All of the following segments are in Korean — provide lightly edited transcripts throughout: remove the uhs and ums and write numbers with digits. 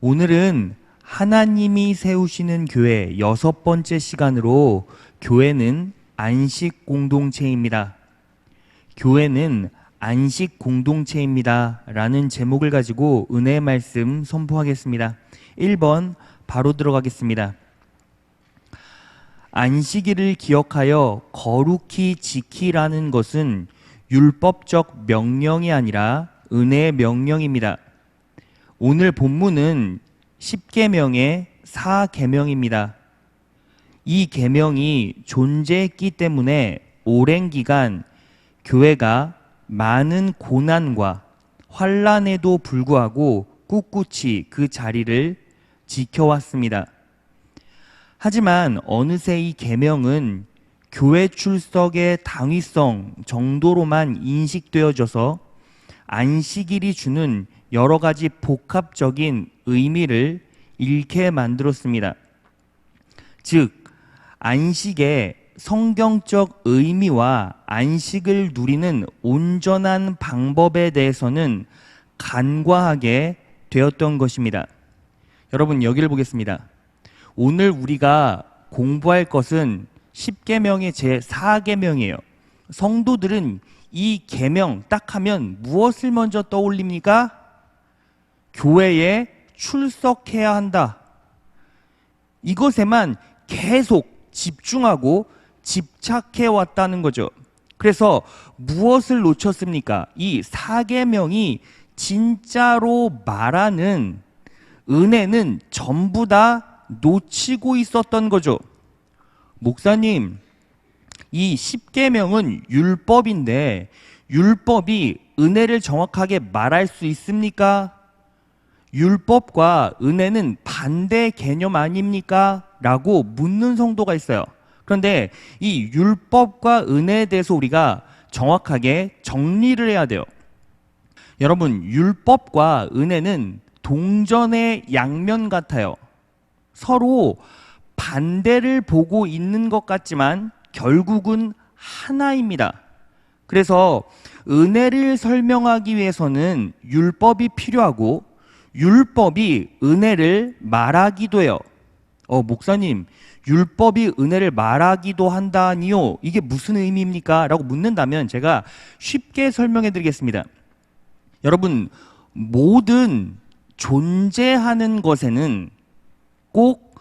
오늘은 하나님이 세우시는 교회 6번째 시간으로 교회는 안식 공동체입니다. 교회는 안식 공동체입니다. 라는 제목을 가지고 은혜의 말씀 선포하겠습니다. 1번 바로 들어가겠습니다. 안식일을 기억하여 거룩히 지키라는 것은 율법적 명령이 아니라 은혜의 명령입니다. 오늘 본문은 10계명의 4계명입니다. 이 계명이 존재했기 때문에 오랜 기간 교회가 많은 고난과 환난에도 불구하고 꿋꿋이 그 자리를 지켜왔습니다. 하지만 어느새 이 계명은 교회 출석의 당위성 정도로만 인식되어져서 안식일이 주는 여러 가지 복합적인 의미를 잃게 만들었습니다. 즉, 안식의 성경적 의미와 안식을 누리는 온전한 방법에 대해서는 간과하게 되었던 것입니다. 여러분, 여기를 보겠습니다. 오늘 우리가 공부할 것은 10계명의 제4계명이에요. 성도들은 이 계명 딱 하면 무엇을 먼저 떠올립니까? 교회에 출석해야 한다. 이것에만 계속 집중하고 집착해 왔다는 거죠. 그래서 무엇을 놓쳤습니까? 이 4계명이 진짜로 말하는 은혜는 전부 다 놓치고 있었던 거죠. 목사님, 이 10계명은 율법인데 율법이 은혜를 정확하게 말할 수 있습니까? 율법과 은혜는 반대 개념 아닙니까? 라고 묻는 성도가 있어요. 그런데 이 율법과 은혜에 대해서 우리가 정확하게 정리를 해야 돼요. 여러분, 율법과 은혜는 동전의 양면 같아요. 서로 반대를 보고 있는 것 같지만 결국은 하나입니다. 그래서 은혜를 설명하기 위해서는 율법이 필요하고 율법이 은혜를 말하기도 해요. 목사님, 율법이 은혜를 말하기도 한다니요? 이게 무슨 의미입니까? 라고 묻는다면 제가 쉽게 설명해 드리겠습니다. 여러분, 모든 존재하는 것에는 꼭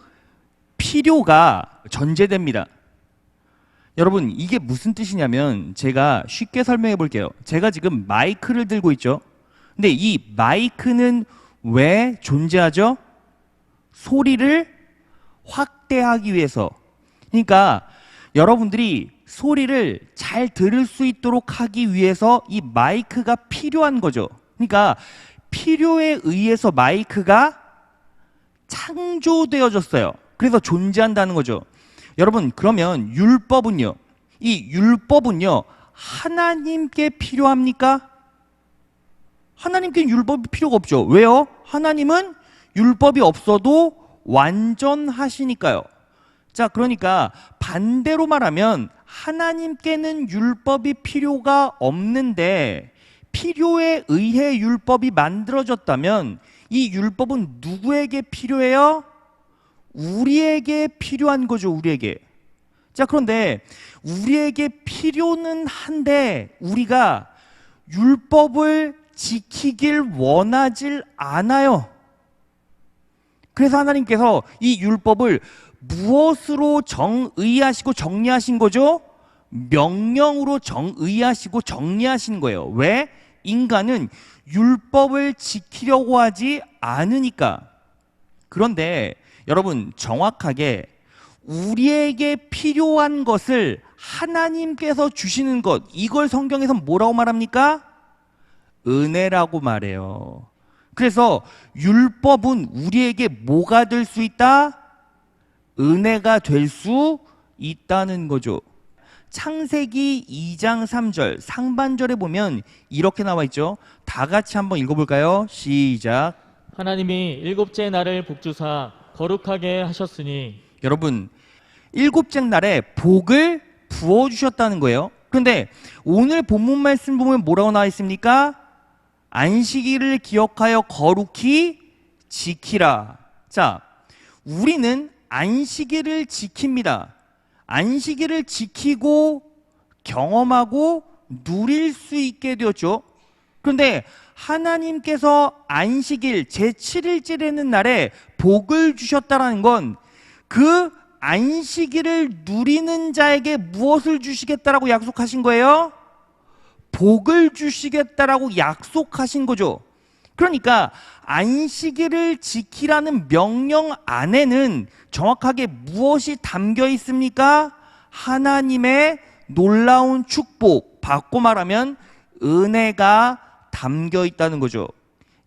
필요가 전제됩니다. 여러분, 이게 무슨 뜻이냐면 제가 쉽게 설명해 볼게요. 제가 지금 마이크를 들고 있죠. 근데 이 마이크는 왜 존재하죠? 소리를 확대하기 위해서. 그러니까 여러분들이 소리를 잘 들을 수 있도록 하기 위해서 이 마이크가 필요한 거죠. 그러니까 필요에 의해서 마이크가 창조되어졌어요. 그래서 존재한다는 거죠. 여러분, 그러면 율법은요? 이 율법은요, 하나님께 필요합니까? 하나님께 율법이 필요가 없죠. 왜요? 하나님은 율법이 없어도 완전하시니까요. 자, 그러니까 반대로 말하면 하나님께는 율법이 필요가 없는데 필요에 의해 율법이 만들어졌다면 이 율법은 누구에게 필요해요? 우리에게 필요한 거죠, 우리에게. 자, 그런데 우리에게 필요는 한데 우리가 율법을 지키길 원하질 않아요. 그래서 하나님께서 이 율법을 무엇으로 정의하시고 정리하신 거죠? 명령으로 정의하시고 정리하신 거예요. 왜? 인간은 율법을 지키려고 하지 않으니까. 그런데 여러분, 정확하게 우리에게 필요한 것을 하나님께서 주시는 것, 이걸 성경에서 뭐라고 말합니까? 은혜라고 말해요. 그래서 율법은 우리에게 뭐가 될 수 있다? 은혜가 될 수 있다는 거죠. 창세기 2장 3절 상반절에 보면 이렇게 나와 있죠. 다 같이 한번 읽어볼까요? 시작. 하나님이 일곱째 날을 복주사 거룩하게 하셨으니. 여러분, 일곱째 날에 복을 부어주셨다는 거예요. 그런데 오늘 본문 말씀 보면 뭐라고 나와 있습니까? 안식일을 기억하여 거룩히 지키라. 자, 우리는 안식일을 지킵니다. 안식일을 지키고 경험하고 누릴 수 있게 되었죠. 그런데 하나님께서 안식일 제7일째라는 날에 복을 주셨다는 건 그 안식일을 누리는 자에게 무엇을 주시겠다라고 약속하신 거예요? 복을 주시겠다라고 약속하신 거죠. 그러니까 안식일을 지키라는 명령 안에는 정확하게 무엇이 담겨 있습니까? 하나님의 놀라운 축복, 바꿔 말하면 은혜가 담겨 있다는 거죠.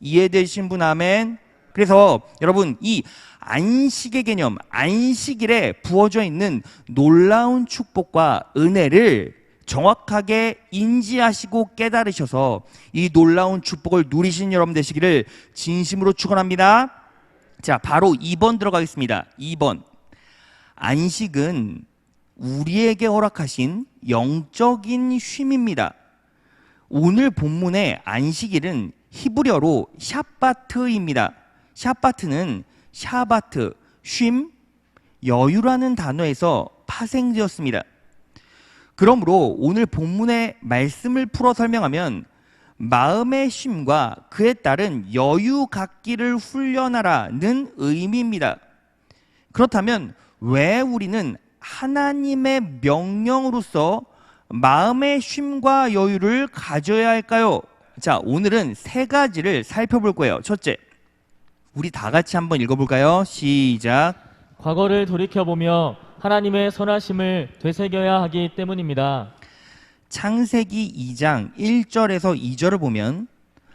이해되신 분 아멘? 그래서 여러분, 이 안식의 개념, 안식일에 부어져 있는 놀라운 축복과 은혜를 정확하게 인지하시고 깨달으셔서 이 놀라운 축복을 누리신 여러분 되시기를 진심으로 축원합니다. 자, 바로 2번 들어가겠습니다. 2번. 안식은 우리에게 허락하신 영적인 쉼입니다. 오늘 본문의 안식일은 히브리어로 샤바트입니다. 샤바트는 샤바트, 쉼, 여유라는 단어에서 파생되었습니다. 그러므로 오늘 본문의 말씀을 풀어 설명하면 마음의 쉼과 그에 따른 여유 갖기를 훈련하라는 의미입니다. 그렇다면 왜 우리는 하나님의 명령으로서 마음의 쉼과 여유를 가져야 할까요? 자, 오늘은 3가지를 살펴볼 거예요. 첫째, 우리 다 같이 한번 읽어볼까요? 시작. 과거를 돌이켜보며 하나님의 선하심을 되새겨야 하기 때문입니다. 창세기 2장 1절에서 2절을 보면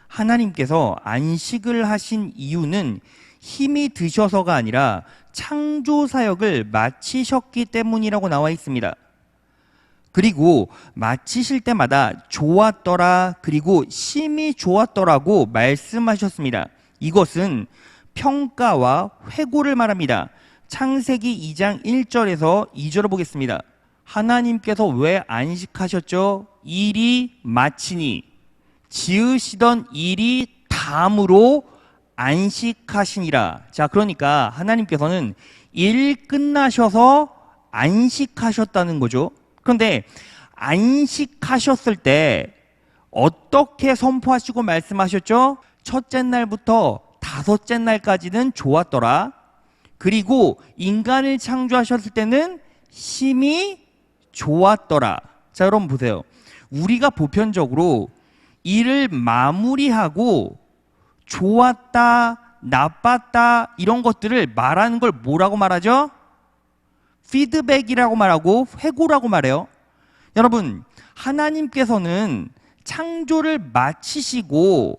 하나님께서 안식을 하신 이유는 힘이 드셔서가 아니라 창조 사역을 마치셨기 때문이라고 나와 있습니다. 그리고 마치실 때마다 좋았더라, 그리고 심히 좋았더라고 말씀하셨습니다. 이것은 평가와 회고를 말합니다. 창세기 2장 1절에서 2절을 보겠습니다. 하나님께서 왜 안식하셨죠? 일이 마치니 지으시던 일이 다음으로 안식하시니라. 자, 그러니까 하나님께서는 일 끝나셔서 안식하셨다는 거죠. 그런데 안식하셨을 때 어떻게 선포하시고 말씀하셨죠? 첫째 날부터 5째 날까지는 좋았더라. 그리고 인간을 창조하셨을 때는 심히 좋았더라. 자, 여러분 보세요. 우리가 보편적으로 일을 마무리하고 좋았다, 나빴다 이런 것들을 말하는 걸 뭐라고 말하죠? 피드백이라고 말하고 회고라고 말해요. 여러분, 하나님께서는 창조를 마치시고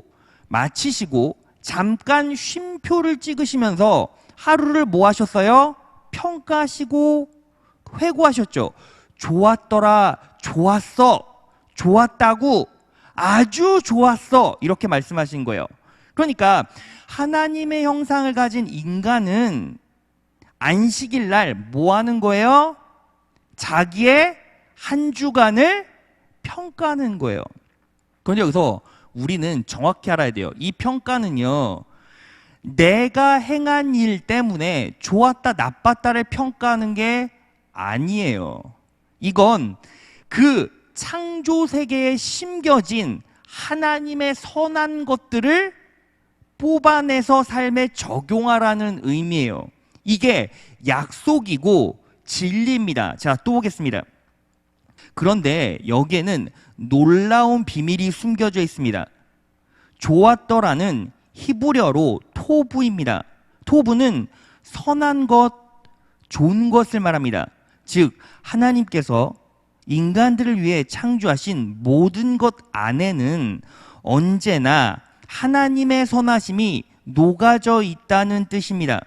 잠깐 쉼표를 찍으시면서 하루를 뭐 하셨어요? 평가하시고 회고하셨죠. 좋았더라, 좋았어, 좋았다고, 아주 좋았어 이렇게 말씀하신 거예요. 그러니까 하나님의 형상을 가진 인간은 안식일 날 뭐 하는 거예요? 자기의 한 주간을 평가하는 거예요. 그런데 여기서 우리는 정확히 알아야 돼요. 이 평가는요, 내가 행한 일 때문에 좋았다 나빴다를 평가하는 게 아니에요. 이건 그 창조 세계에 심겨진 하나님의 선한 것들을 뽑아내서 삶에 적용하라는 의미예요. 이게 약속이고 진리입니다. 자, 또 보겠습니다. 그런데 여기에는 놀라운 비밀이 숨겨져 있습니다. 좋았더라는 히브리어로 토부입니다. 토부는 선한 것, 좋은 것을 말합니다. 즉 하나님께서 인간들을 위해 창조하신 모든 것 안에는 언제나 하나님의 선하심이 녹아져 있다는 뜻입니다.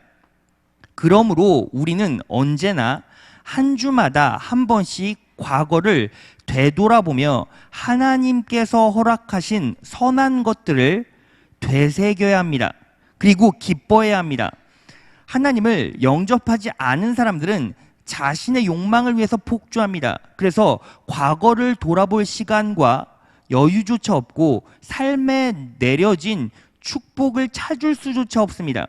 그러므로 우리는 언제나 한 주마다 한 번씩 과거를 되돌아보며 하나님께서 허락하신 선한 것들을 되새겨야 합니다. 그리고 기뻐해야 합니다. 하나님을 영접하지 않은 사람들은 자신의 욕망을 위해서 폭주합니다. 그래서 과거를 돌아볼 시간과 여유조차 없고 삶에 내려진 축복을 찾을 수조차 없습니다.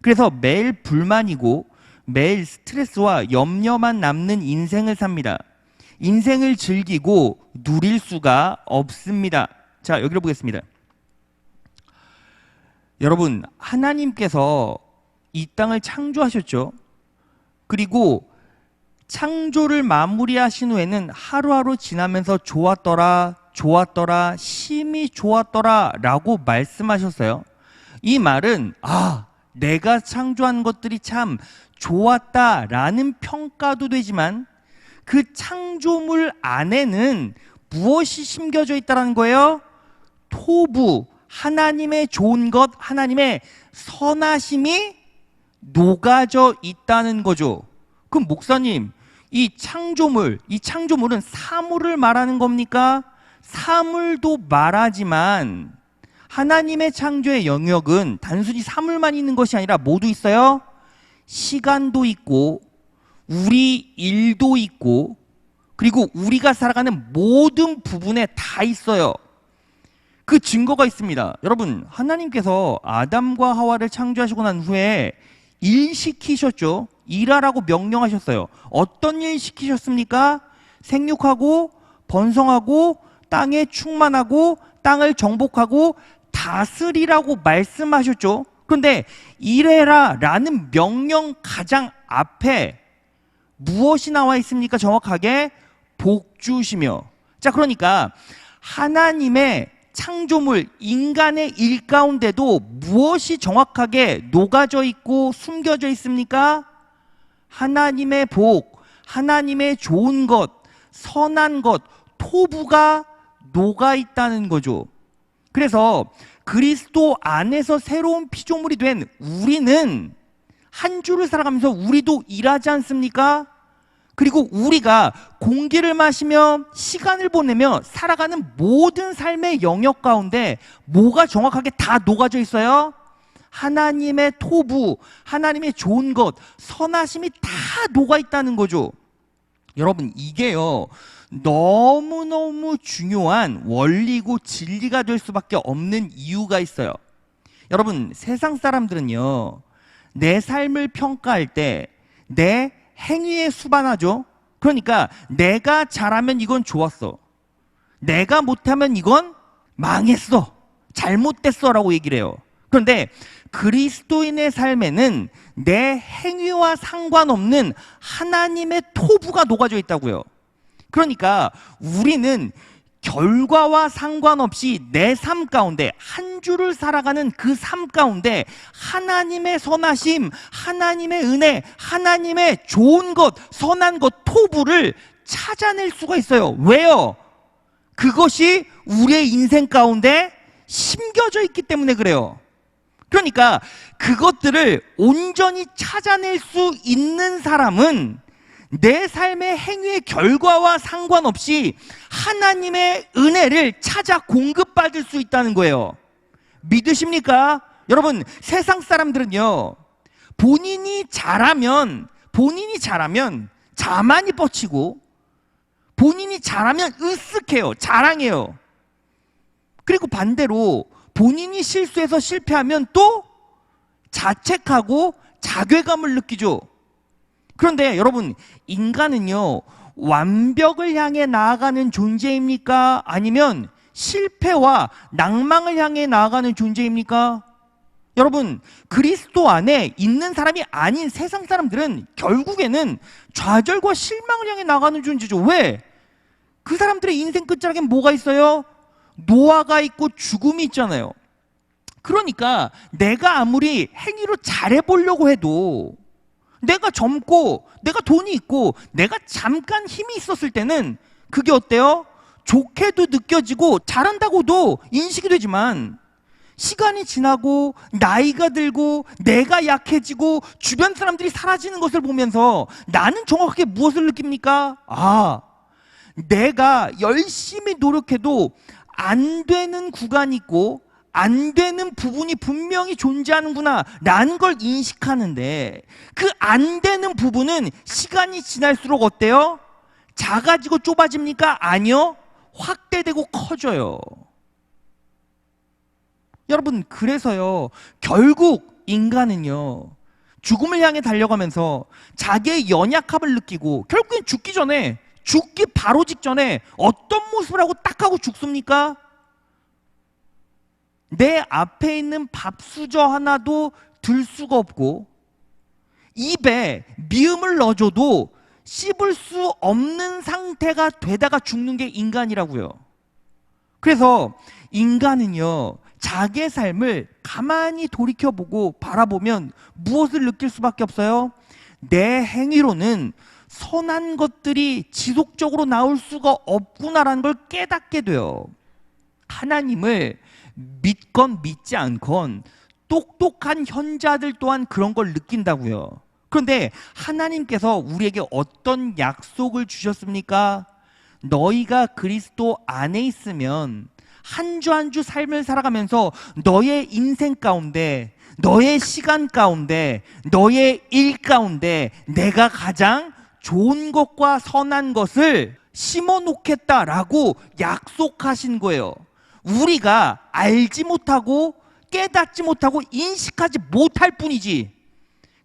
그래서 매일 불만이고 매일 스트레스와 염려만 남는 인생을 삽니다. 인생을 즐기고 누릴 수가 없습니다. 자, 여기로 보겠습니다. 여러분, 하나님께서 이 땅을 창조하셨죠. 그리고 창조를 마무리하신 후에는 하루하루 지나면서 좋았더라, 좋았더라, 심히 좋았더라 라고 말씀하셨어요. 이 말은 내가 창조한 것들이 참 좋았다라는 평가도 되지만 그 창조물 안에는 무엇이 심겨져 있다는 거예요? 토부, 하나님의 좋은 것, 하나님의 선하심이 녹아져 있다는 거죠. 그럼 목사님, 이 창조물은 사물을 말하는 겁니까? 사물도 말하지만 하나님의 창조의 영역은 단순히 사물만 있는 것이 아니라 모두 있어요. 시간도 있고 우리 일도 있고 그리고 우리가 살아가는 모든 부분에 다 있어요. 그 증거가 있습니다. 여러분, 하나님께서 아담과 하와를 창조하시고 난 후에 일 시키셨죠. 일하라고 명령하셨어요. 어떤 일 시키셨습니까? 생육하고 번성하고 땅에 충만하고 땅을 정복하고 다스리라고 말씀하셨죠. 그런데 일해라 라는 명령 가장 앞에 무엇이 나와 있습니까? 정확하게 복주시며. 자, 그러니까 하나님의 창조물, 인간의 일 가운데도 무엇이 정확하게 녹아져 있고 숨겨져 있습니까? 하나님의 복, 하나님의 좋은 것, 선한 것, 토부가 녹아 있다는 거죠. 그래서 그리스도 안에서 새로운 피조물이 된 우리는 한 주를 살아가면서 우리도 일하지 않습니까? 그리고 우리가 공기를 마시며 시간을 보내며 살아가는 모든 삶의 영역 가운데 뭐가 정확하게 다 녹아져 있어요? 하나님의 토부, 하나님의 좋은 것, 선하심이 다 녹아 있다는 거죠. 여러분, 이게요 너무너무 중요한 원리고 진리가 될 수밖에 없는 이유가 있어요. 여러분, 세상 사람들은요 내 삶을 평가할 때 내 행위에 수반하죠. 그러니까 내가 잘하면 이건 좋았어, 내가 못하면 이건 망했어, 잘못됐어 라고 얘기를 해요. 그런데 그리스도인의 삶에는 내 행위와 상관없는 하나님의 토부가 녹아져 있다고요. 그러니까 우리는 결과와 상관없이 내 삶 가운데 한 주를 살아가는 그 삶 가운데 하나님의 선하심, 하나님의 은혜, 하나님의 좋은 것, 선한 것, 토부를 찾아낼 수가 있어요. 왜요? 그것이 우리의 인생 가운데 심겨져 있기 때문에 그래요. 그러니까 그것들을 온전히 찾아낼 수 있는 사람은 내 삶의 행위의 결과와 상관없이 하나님의 은혜를 찾아 공급받을 수 있다는 거예요. 믿으십니까? 여러분, 세상 사람들은요 본인이 잘하면 자만이 뻗치고 본인이 잘하면 으쓱해요, 자랑해요. 그리고 반대로 본인이 실수해서 실패하면 또 자책하고 자괴감을 느끼죠. 그런데 여러분, 인간은요 완벽을 향해 나아가는 존재입니까? 아니면 실패와 낭망을 향해 나아가는 존재입니까? 여러분, 그리스도 안에 있는 사람이 아닌 세상 사람들은 결국에는 좌절과 실망을 향해 나가는 존재죠. 왜? 그 사람들의 인생 끝자락엔 뭐가 있어요? 노화가 있고 죽음이 있잖아요. 그러니까 내가 아무리 행위로 잘해보려고 해도 내가 젊고 내가 돈이 있고 내가 잠깐 힘이 있었을 때는 그게 어때요? 좋게도 느껴지고 잘한다고도 인식이 되지만 시간이 지나고 나이가 들고 내가 약해지고 주변 사람들이 사라지는 것을 보면서 나는 정확하게 무엇을 느낍니까? 내가 열심히 노력해도 안 되는 구간이 있고 안 되는 부분이 분명히 존재하는구나 라는 걸 인식하는데, 그 안 되는 부분은 시간이 지날수록 어때요? 작아지고 좁아집니까? 아니요, 확대되고 커져요. 여러분, 그래서요 결국 인간은요 죽음을 향해 달려가면서 자기의 연약함을 느끼고 결국엔 죽기 전에, 죽기 바로 직전에 어떤 모습을 하고 딱 하고 죽습니까? 내 앞에 있는 밥수저 하나도 들 수가 없고 입에 미음을 넣어줘도 씹을 수 없는 상태가 되다가 죽는 게 인간이라고요. 그래서 인간은요, 자기의 삶을 가만히 돌이켜보고 바라보면 무엇을 느낄 수밖에 없어요? 내 행위로는 선한 것들이 지속적으로 나올 수가 없구나라는 걸 깨닫게 돼요. 하나님을 믿건 믿지 않건 똑똑한 현자들 또한 그런 걸 느낀다고요. 그런데 하나님께서 우리에게 어떤 약속을 주셨습니까? 너희가 그리스도 안에 있으면 한 주 한 주 삶을 살아가면서 너의 인생 가운데, 너의 시간 가운데, 너의 일 가운데 내가 가장 좋은 것과 선한 것을 심어 놓겠다라고 약속하신 거예요. 우리가 알지 못하고 깨닫지 못하고 인식하지 못할 뿐이지.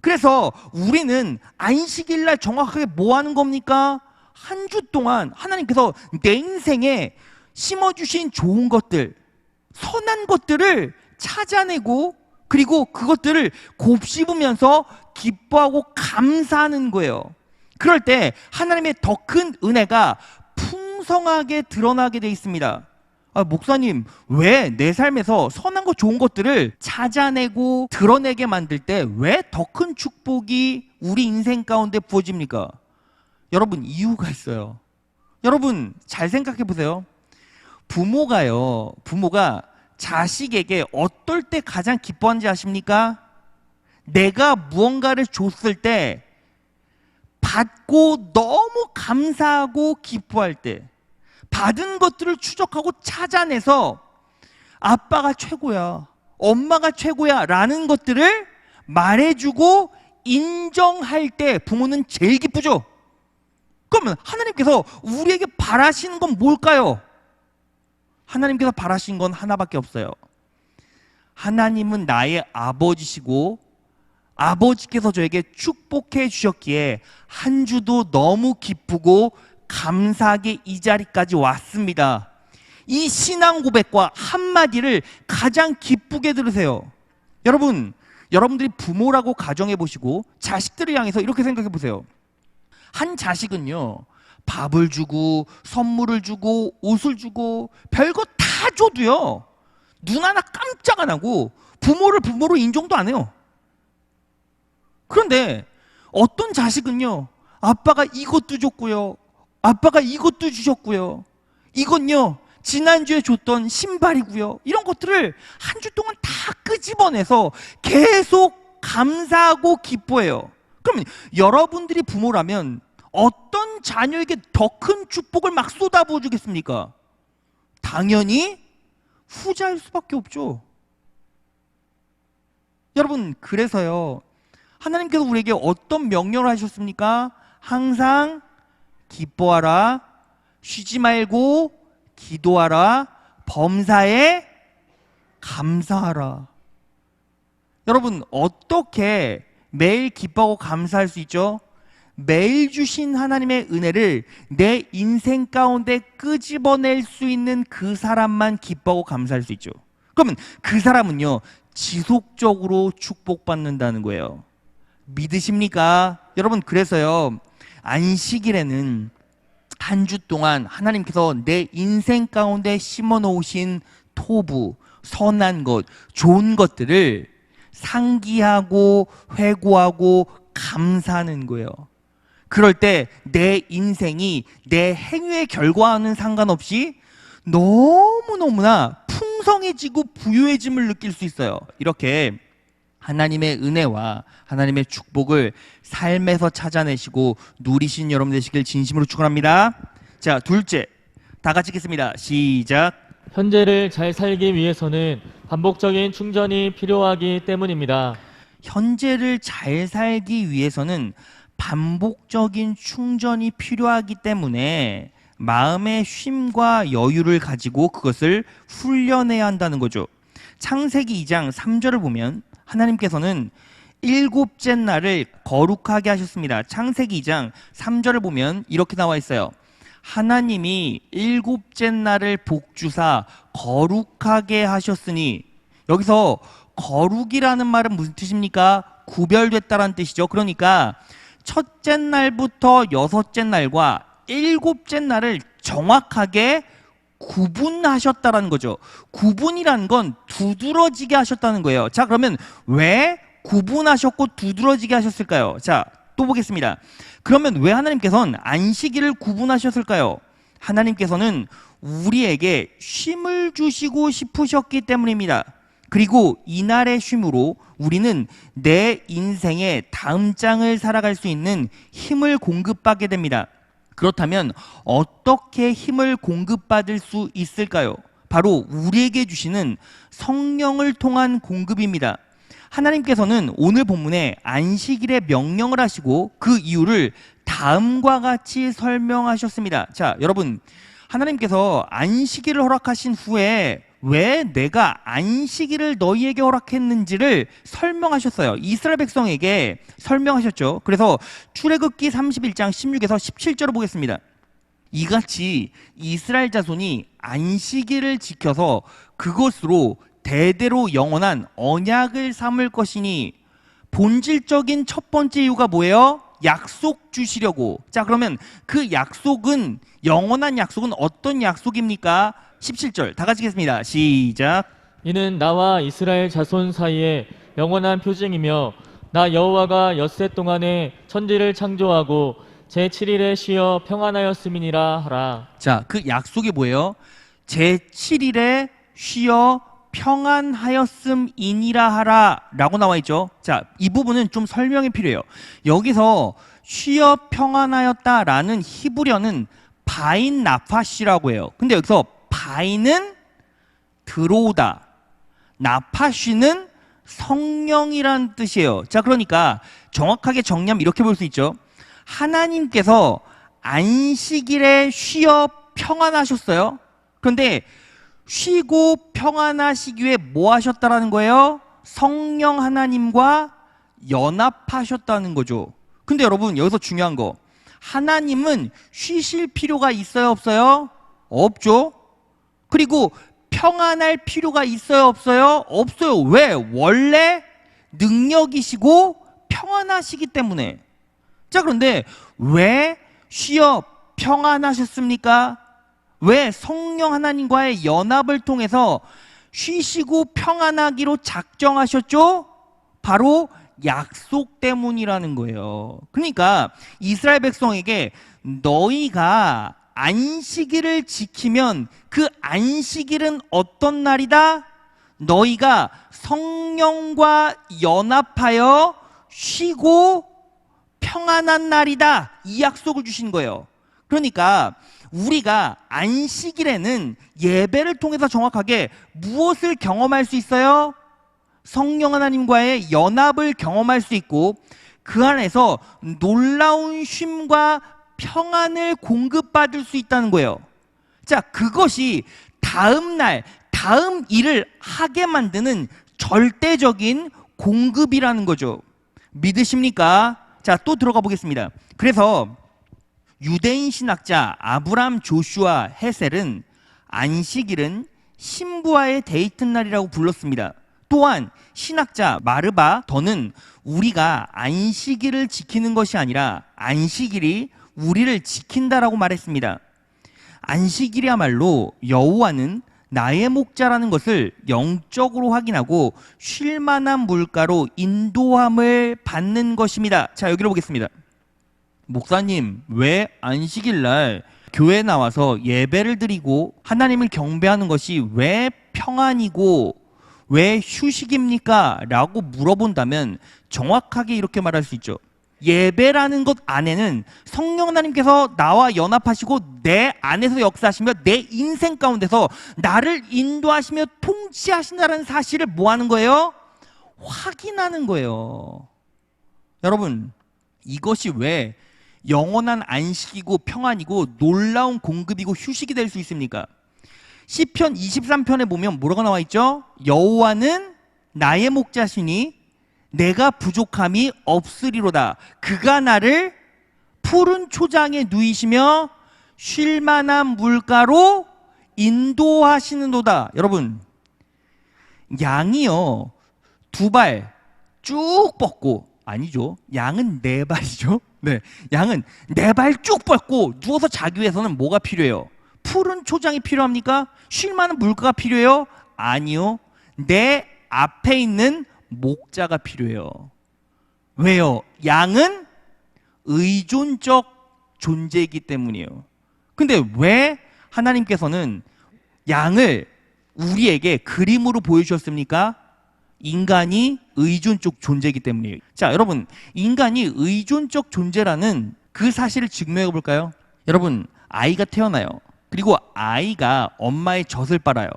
그래서 우리는 안식일 날 정확하게 뭐 하는 겁니까? 한 주 동안 하나님께서 내 인생에 심어주신 좋은 것들, 선한 것들을 찾아내고 그리고 그것들을 곱씹으면서 기뻐하고 감사하는 거예요. 그럴 때 하나님의 더 큰 은혜가 풍성하게 드러나게 돼 있습니다. 목사님, 왜 내 삶에서 선한 것, 좋은 것들을 찾아내고 드러내게 만들 때 왜 더 큰 축복이 우리 인생 가운데 부어집니까? 여러분, 이유가 있어요. 여러분, 잘 생각해 보세요. 부모가 자식에게 어떨 때 가장 기뻐하는지 아십니까? 내가 무언가를 줬을 때 받고 너무 감사하고 기뻐할 때, 받은 것들을 추적하고 찾아내서 아빠가 최고야, 엄마가 최고야 라는 것들을 말해주고 인정할 때 부모는 제일 기쁘죠. 그러면 하나님께서 우리에게 바라시는 건 뭘까요? 하나님께서 바라신 건 하나밖에 없어요. 하나님은 나의 아버지시고 아버지께서 저에게 축복해 주셨기에 한 주도 너무 기쁘고 감사하게 이 자리까지 왔습니다. 이 신앙 고백과 한마디를 가장 기쁘게 들으세요. 여러분들이 부모라고 가정해 보시고 자식들을 향해서 이렇게 생각해 보세요. 한 자식은요, 밥을 주고 선물을 주고 옷을 주고 별거 다 줘도요, 눈 하나 깜짝 안 하고 부모를 부모로 인정도 안 해요. 그런데 어떤 자식은요, 아빠가 이것도 줬고요, 아빠가 이것도 주셨고요, 이건요 지난주에 줬던 신발이고요, 이런 것들을 한 주 동안 다 끄집어내서 계속 감사하고 기뻐해요. 그러면 여러분들이 부모라면 어떤 자녀에게 더 큰 축복을 막 쏟아부어 주겠습니까? 당연히 후자일 수밖에 없죠. 여러분, 그래서요, 하나님께서 우리에게 어떤 명령을 하셨습니까? 항상 기뻐하라, 쉬지 말고 기도하라, 범사에 감사하라. 여러분, 어떻게 매일 기뻐하고 감사할 수 있죠? 매일 주신 하나님의 은혜를 내 인생 가운데 끄집어낼 수 있는 그 사람만 기뻐하고 감사할 수 있죠. 그러면 그 사람은요, 지속적으로 축복받는다는 거예요. 믿으십니까? 여러분, 그래서요, 안식일에는 한 주 동안 하나님께서 내 인생 가운데 심어 놓으신 토부, 선한 것, 좋은 것들을 상기하고 회고하고 감사하는 거예요. 그럴 때 내 인생이 내 행위의 결과와는 상관없이 너무너무나 풍성해지고 부유해짐을 느낄 수 있어요. 이렇게 하나님의 은혜와 하나님의 축복을 삶에서 찾아내시고 누리신 여러분 되시길 진심으로 축원합니다. 자, 둘째, 다 같이 읽겠습니다. 시작. 현재를 잘 살기 위해서는 반복적인 충전이 필요하기 때문입니다. 현재를 잘 살기 위해서는 반복적인 충전이 필요하기 때문에 마음의 쉼과 여유를 가지고 그것을 훈련해야 한다는 거죠. 창세기 2장 3절을 보면 하나님께서는 일곱째 날을 거룩하게 하셨습니다. 창세기 2장 3절을 보면 이렇게 나와 있어요. 하나님이 일곱째 날을 복주사 거룩하게 하셨으니, 여기서 거룩이라는 말은 무슨 뜻입니까? 구별됐다라는 뜻이죠. 그러니까 첫째 날부터 여섯째 날과 일곱째 날을 정확하게 구분하셨다라는 거죠. 구분이라는 건 두드러지게 하셨다는 거예요. 자, 그러면 왜 구분하셨고 두드러지게 하셨을까요? 자, 또 보겠습니다. 그러면 왜 하나님께서는 안식일을 구분하셨을까요? 하나님께서는 우리에게 쉼을 주시고 싶으셨기 때문입니다. 그리고 이날의 쉼으로 우리는 내 인생의 다음 장을 살아갈 수 있는 힘을 공급받게 됩니다. 그렇다면 어떻게 힘을 공급받을 수 있을까요? 바로 우리에게 주시는 성령을 통한 공급입니다. 하나님께서는 오늘 본문에 안식일에 명령을 하시고 그 이유를 다음과 같이 설명하셨습니다. 자, 여러분, 하나님께서 안식일을 허락하신 후에 왜 내가 안식일을 너희에게 허락했는지를 설명하셨어요. 이스라엘 백성에게 설명하셨죠. 그래서 출애굽기 31장 16에서 17절을 보겠습니다. 이같이 이스라엘 자손이 안식일을 지켜서 그것으로 대대로 영원한 언약을 삼을 것이니, 본질적인 첫 번째 이유가 뭐예요? 약속 주시려고. 자, 그러면 그 약속은, 영원한 약속은 어떤 약속입니까? 17절 다 같이 읽겠습니다. 시작. 이는 나와 이스라엘 자손 사이에 영원한 표징이며 나 여호와가 엿새 동안에 천지를 창조하고 제7일에 쉬어 평안하였음이니라 하라. 자, 그 약속이 뭐예요? 제7일에 쉬어 평안하였음이니라 하라 라고 나와 있죠. 자, 이 부분은 좀 설명이 필요해요. 여기서 쉬어 평안하였다라는 히브리어는 바인 나파시라고 해요. 근데 여기서 바인은 들어오다, 나파시는 성령이란 뜻이에요. 자, 그러니까 정확하게 정리하면 이렇게 볼 수 있죠. 하나님께서 안식일에 쉬어 평안하셨어요. 그런데 쉬고 평안하시기 위해 뭐 하셨다라는 거예요? 성령 하나님과 연합하셨다는 거죠. 근데 여러분, 여기서 중요한 거, 하나님은 쉬실 필요가 있어요, 없어요? 없죠. 그리고 평안할 필요가 있어요, 없어요? 없어요. 왜? 원래 능력이시고 평안하시기 때문에. 자, 그런데 왜 쉬어 평안하셨습니까? 왜 성령 하나님과의 연합을 통해서 쉬시고 평안하기로 작정하셨죠? 바로 약속 때문이라는 거예요. 그러니까 이스라엘 백성에게 너희가 안식일을 지키면 그 안식일은 어떤 날이다? 너희가 성령과 연합하여 쉬고 평안한 날이다. 이 약속을 주신 거예요. 그러니까 우리가 안식일에는 예배를 통해서 정확하게 무엇을 경험할 수 있어요? 성령 하나님과의 연합을 경험할 수 있고, 그 안에서 놀라운 쉼과 평안을 공급받을 수 있다는 거예요. 자, 그것이 다음 날, 다음 일을 하게 만드는 절대적인 공급이라는 거죠. 믿으십니까? 자, 또 들어가 보겠습니다. 그래서 유대인 신학자 아브람 조슈아 헤셀은 안식일은 신부와의 데이트 날이라고 불렀습니다. 또한 신학자 마르바 더는 우리가 안식일을 지키는 것이 아니라 안식일이 우리를 지킨다라고 말했습니다. 안식일이야말로 여호와는 나의 목자라는 것을 영적으로 확인하고 쉴 만한 물가로 인도함을 받는 것입니다. 자, 여기로 보겠습니다. 목사님, 왜 안식일 날 교회 나와서 예배를 드리고 하나님을 경배하는 것이 왜 평안이고 왜 휴식입니까? 라고 물어본다면 정확하게 이렇게 말할 수 있죠. 예배라는 것 안에는 성령 하나님께서 나와 연합하시고 내 안에서 역사하시며 내 인생 가운데서 나를 인도하시며 통치하신다는 사실을 뭐 하는 거예요? 확인하는 거예요. 여러분, 이것이 왜 영원한 안식이고 평안이고 놀라운 공급이고 휴식이 될 수 있습니까? 시편 23편에 보면 뭐라고 나와 있죠? 여호와는 나의 목자시니 내가 부족함이 없으리로다. 그가 나를 푸른 초장에 누이시며 쉴 만한 물가로 인도하시는도다. 여러분, 양이요 2발 쭉 뻗고, 아니죠, 양은 4발이죠. 네, 양은 4발 쭉 뻗고 누워서 자기 위해서는 뭐가 필요해요? 푸른 초장이 필요합니까? 쉴 만한 물가가 필요해요? 아니요, 내 앞에 있는 목자가 필요해요. 왜요? 양은 의존적 존재이기 때문이에요. 근데 왜 하나님께서는 양을 우리에게 그림으로 보여주셨습니까? 인간이 의존적 존재이기 때문이에요. 자, 여러분, 인간이 의존적 존재라는 그 사실을 증명해 볼까요? 여러분, 아이가 태어나요. 그리고 아이가 엄마의 젖을 빨아요.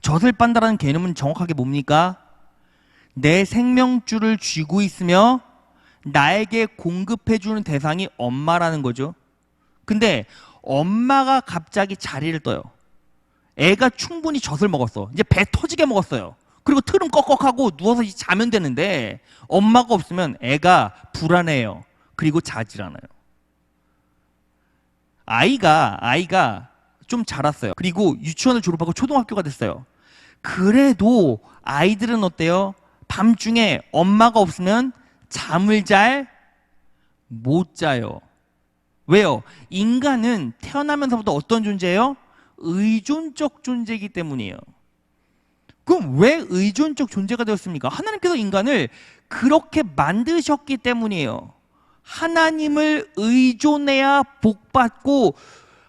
젖을 빤다라는 개념은 정확하게 뭡니까? 내 생명줄을 쥐고 있으며 나에게 공급해주는 대상이 엄마라는 거죠. 근데 엄마가 갑자기 자리를 떠요. 애가 충분히 젖을 먹었어. 이제 배 터지게 먹었어요. 그리고 트름 꺽꺽하고 누워서 이제 자면 되는데 엄마가 없으면 애가 불안해요. 그리고 자질 않아요. 아이가 좀 자랐어요. 그리고 유치원을 졸업하고 초등학교가 됐어요. 그래도 아이들은 어때요? 밤중에 엄마가 없으면 잠을 잘 못 자요. 왜요? 인간은 태어나면서부터 어떤 존재예요? 의존적 존재이기 때문이에요. 그럼 왜 의존적 존재가 되었습니까? 하나님께서 인간을 그렇게 만드셨기 때문이에요. 하나님을 의존해야 복받고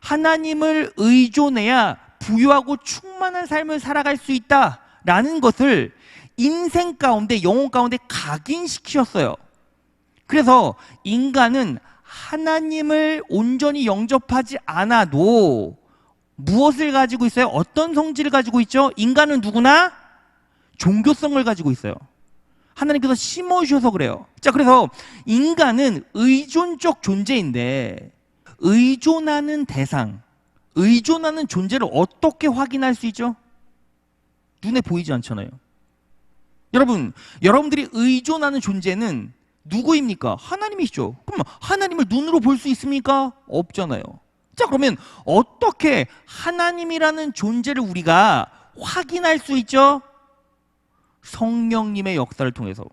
하나님을 의존해야 부유하고 충만한 삶을 살아갈 수 있다라는 것을 인생 가운데, 영혼 가운데 각인시키셨어요. 그래서 인간은 하나님을 온전히 영접하지 않아도 무엇을 가지고 있어요? 어떤 성질을 가지고 있죠? 인간은 누구나 종교성을 가지고 있어요. 하나님께서 심어주셔서 그래요. 자, 그래서 인간은 의존적 존재인데 의존하는 대상, 의존하는 존재를 어떻게 확인할 수 있죠? 눈에 보이지 않잖아요. 여러분들이 의존하는 존재는 누구입니까? 하나님이시죠. 그럼 하나님을 눈으로 볼 수 있습니까? 없잖아요. 자, 그러면 어떻게 하나님이라는 존재를 우리가 확인할 수 있죠? 성령님의 역사를 통해서.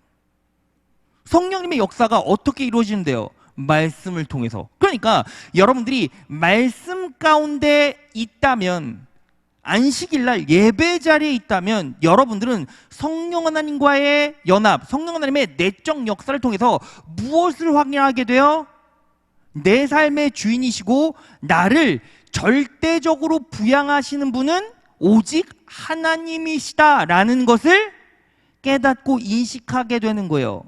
성령님의 역사가 어떻게 이루어지는데요? 말씀을 통해서. 그러니까 여러분들이 말씀 가운데 있다면, 안식일날 예배 자리에 있다면 여러분들은 성령 하나님과의 연합, 성령 하나님의 내적 역사를 통해서 무엇을 확인하게 돼요? 내 삶의 주인이시고 나를 절대적으로 부양하시는 분은 오직 하나님이시다라는 것을 깨닫고 인식하게 되는 거예요.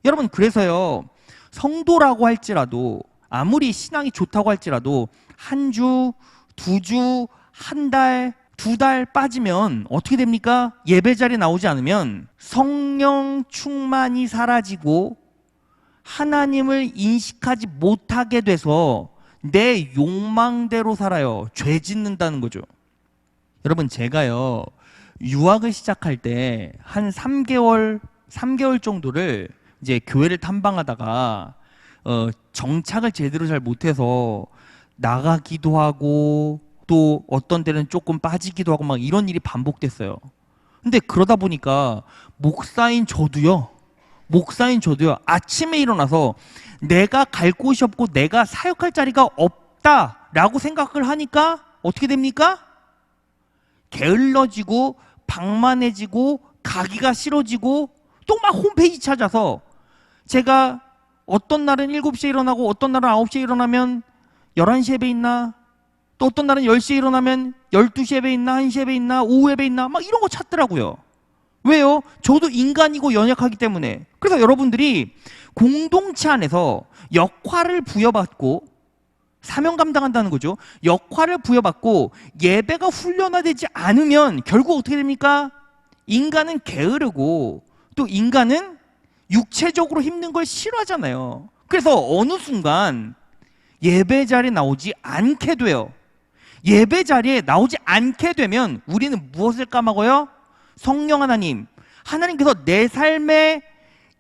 여러분, 그래서요, 성도라고 할지라도, 아무리 신앙이 좋다고 할지라도 한 주, 2주, 한 달, 2달 빠지면 어떻게 됩니까? 예배 자리에 나오지 않으면 성령 충만이 사라지고 하나님을 인식하지 못하게 돼서 내 욕망대로 살아요. 죄 짓는다는 거죠. 여러분, 제가요, 유학을 시작할 때 한 3개월 정도를 이제 교회를 탐방하다가 정착을 제대로 잘 못해서 나가기도 하고 또 어떤 때는 조금 빠지기도 하고 막 이런 일이 반복됐어요. 근데 그러다 보니까 목사인 저도요, 아침에 일어나서 내가 갈 곳이 없고 내가 사역할 자리가 없다라고 생각을 하니까 어떻게 됩니까? 게을러지고 방만해지고 가기가 싫어지고 또 막 홈페이지 찾아서, 제가 어떤 날은 7시에 일어나고 어떤 날은 9시에 일어나면 11시 예배 있나, 또 어떤 날은 10시에 일어나면 12시 예배 있나, 1시 예배 있나, 오후 예배 있나, 막 이런 거 찾더라고요. 왜요? 저도 인간이고 연약하기 때문에. 그래서 여러분들이 공동체 안에서 역할을 부여받고 사명 감당한다는 거죠. 역할을 부여받고 예배가 훈련화되지 않으면 결국 어떻게 됩니까? 인간은 게으르고 또 인간은 육체적으로 힘든 걸 싫어하잖아요. 그래서 어느 순간 예배 자리에 나오지 않게 돼요. 예배 자리에 나오지 않게 되면 우리는 무엇을 까먹어요? 성령 하나님께서 내 삶에